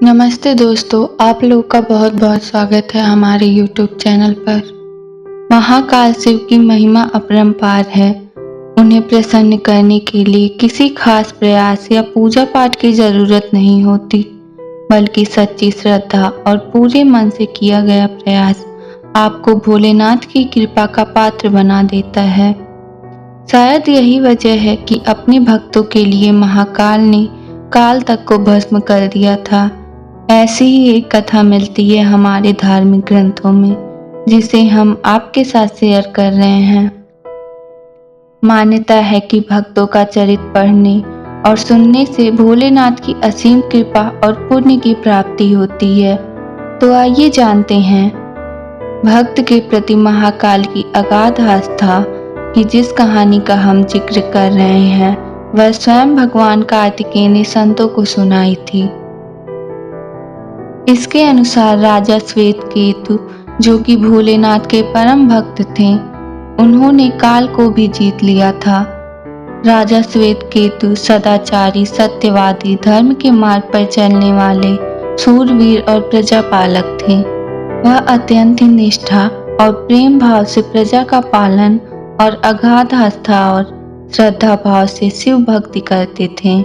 नमस्ते दोस्तों, आप लोग का बहुत बहुत स्वागत है हमारे YouTube चैनल पर। महाकाल शिव की महिमा अपरंपार है। उन्हें प्रसन्न करने के लिए किसी खास प्रयास या पूजा पाठ की जरूरत नहीं होती, बल्कि सच्ची श्रद्धा और पूरे मन से किया गया प्रयास आपको भोलेनाथ की कृपा का पात्र बना देता है। शायद यही वजह है कि अपने भक्तों के लिए महाकाल ने काल तक को भस्म कर दिया था। ऐसी ही एक कथा मिलती है हमारे धार्मिक ग्रंथों में, जिसे हम आपके साथ शेयर कर रहे हैं। मान्यता है कि भक्तों का चरित्र पढ़ने और सुनने से भोलेनाथ की असीम कृपा और पुण्य की प्राप्ति होती है। तो आइए जानते हैं भक्त के प्रति महाकाल की अगाध आस्था कि जिस कहानी का हम जिक्र कर रहे हैं वह स्वयं भगवान कार्तिकेय ने संतों को सुनाई थी। इसके अनुसार राजा श्वेतकेतु, जो कि भोलेनाथ के परम भक्त थे, उन्होंने काल को भी जीत लिया था। राजा श्वेतकेतु सदाचारी, सत्यवादी, धर्म के मार्ग पर चलने वाले शूरवीर और प्रजापालक थे। वह अत्यंत ही निष्ठा और प्रेम भाव से प्रजा का पालन और अगाध आस्था और श्रद्धा भाव से शिव भक्ति करते थे।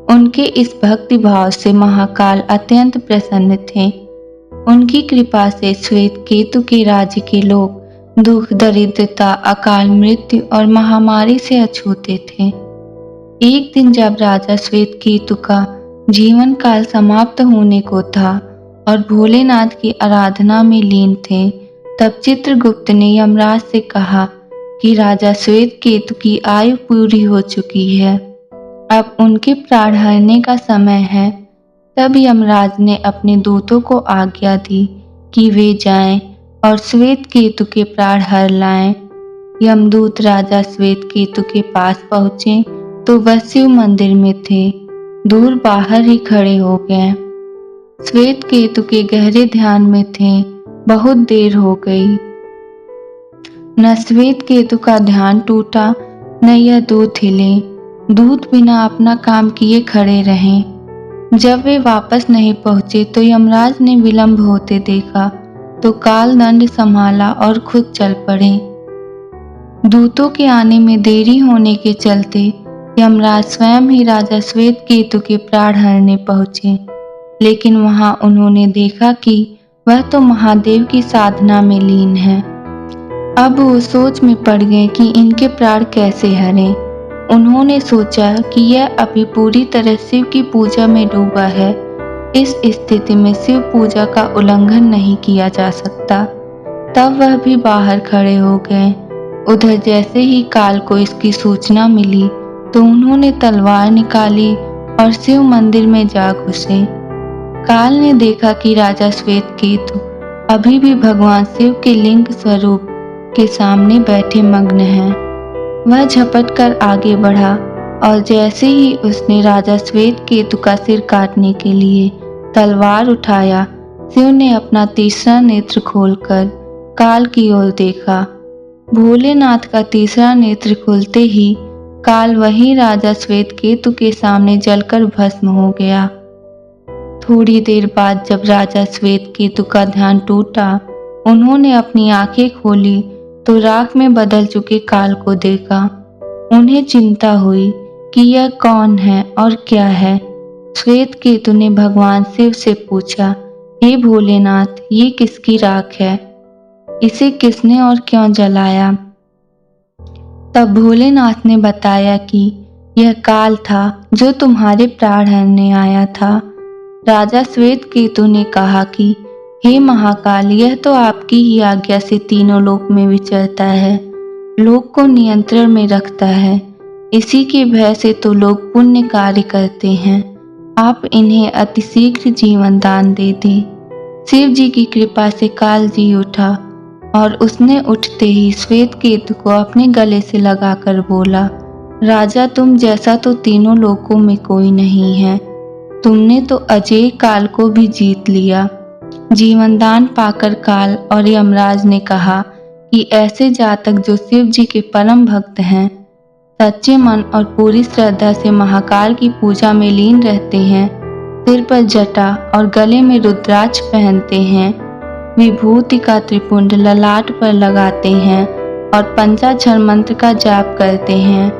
उनके इस भक्ति भाव से महाकाल अत्यंत प्रसन्न थे। उनकी कृपा से श्वेतकेतु के राज्य के लोग दुख, दरिद्रता, अकाल मृत्यु और महामारी से अछूते थे। एक दिन जब राजा श्वेतकेतु का जीवन काल समाप्त होने को था और भोलेनाथ की आराधना में लीन थे, तब चित्रगुप्त ने यमराज से कहा कि राजा श्वेतकेतु की आयु पूरी हो चुकी है, अब उनके प्राण हरने का समय है। तब यमराज ने अपने दूतों को आज्ञा दी कि वे जाएं और श्वेतकेतु के प्राण हर लाएं। यमदूत राजा श्वेतकेतु के पास पहुंचे तो वह शिव मंदिर में थे, दूर बाहर ही खड़े हो गए। श्वेतकेतु के गहरे ध्यान में थे। बहुत देर हो गई, न श्वेतकेतु का ध्यान टूटा न यह दूत हिले। दूत बिना अपना काम किए खड़े रहे। जब वे वापस नहीं पहुंचे तो यमराज ने विलंब होते देखा तो काल दंड संभाला और खुद चल पड़े। दूतों के आने में देरी होने के चलते यमराज स्वयं ही राजा श्वेतकेतु के प्राण हरने पहुंचे, लेकिन वहां उन्होंने देखा कि वह तो महादेव की साधना में लीन है। अब वो सोच में पड़ गए कि इनके प्राण कैसे हरें। उन्होंने सोचा कि यह अभी पूरी तरह शिव की पूजा में डूबा है। इस स्थिति में शिव पूजा का उल्लंघन नहीं किया जा सकता। तब वह भी बाहर खड़े हो गए। उधर जैसे ही काल को इसकी सूचना मिली तो उन्होंने तलवार निकाली और शिव मंदिर में जा घुसे। काल ने देखा कि राजा श्वेतकेतु अभी भी भगवान शिव के लिंग स्वरूप के सामने बैठे मग्न हैं। वह झपट कर आगे बढ़ा और जैसे ही उसने राजा श्वेतकेतु का सिर काटने के लिए तलवार उठाया, शिव ने अपना तीसरा नेत्र खोलकर काल की ओर देखा। भोलेनाथ का तीसरा नेत्र खुलते ही काल वही राजा श्वेतकेतु के सामने जलकर भस्म हो गया। थोड़ी देर बाद जब राजा श्वेतकेतु का ध्यान टूटा, उन्होंने अपनी आंखें खोली तो राख में बदल चुके काल को देखा। उन्हें चिंता हुई कि यह कौन है और क्या है। श्वेतकेतु ने भगवान शिव से पूछा, हे भोलेनाथ, ये किसकी राख है? इसे किसने और क्यों जलाया? तब भोलेनाथ ने बताया कि यह काल था जो तुम्हारे प्राण हरने आया था। राजा श्वेतकेतु ने कहा कि हे महाकाल, यह तो आपकी ही आज्ञा से तीनों लोक में विचरता है, लोक को नियंत्रण में रखता है। इसी के भय से तो लोग पुण्य कार्य करते हैं। आप इन्हें अतिशीघ्र जीवन दान दे दें। शिव जी की कृपा से काल जी उठा और उसने उठते ही श्वेतकेतु को अपने गले से लगाकर बोला, राजा, तुम जैसा तो तीनों लोकों में कोई नहीं है। तुमने तो अजेय काल को भी जीत लिया। जीवनदान पाकर काल और यमराज ने कहा कि ऐसे जातक जो शिव जी के परम भक्त हैं, सच्चे मन और पूरी श्रद्धा से महाकाल की पूजा में लीन रहते हैं, सिर पर जटा और गले में रुद्राक्ष पहनते हैं। विभूति का त्रिपुंड ललाट पर लगाते हैं और पंचाक्षर मंत्र का जाप करते हैं।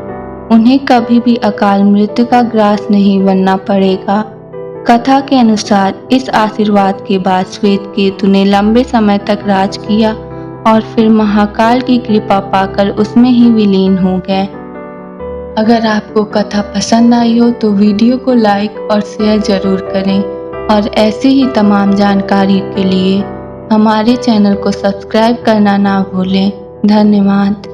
उन्हें कभी भी अकाल मृत्यु का ग्रास नहीं बनना पड़ेगा। कथा के अनुसार इस आशीर्वाद के बाद श्वेतकेतु ने लंबे समय तक राज किया और फिर महाकाल की कृपा पाकर उसमें ही विलीन हो गए। अगर आपको कथा पसंद आई हो तो वीडियो को लाइक और शेयर जरूर करें और ऐसी ही तमाम जानकारी के लिए हमारे चैनल को सब्सक्राइब करना ना भूलें। धन्यवाद।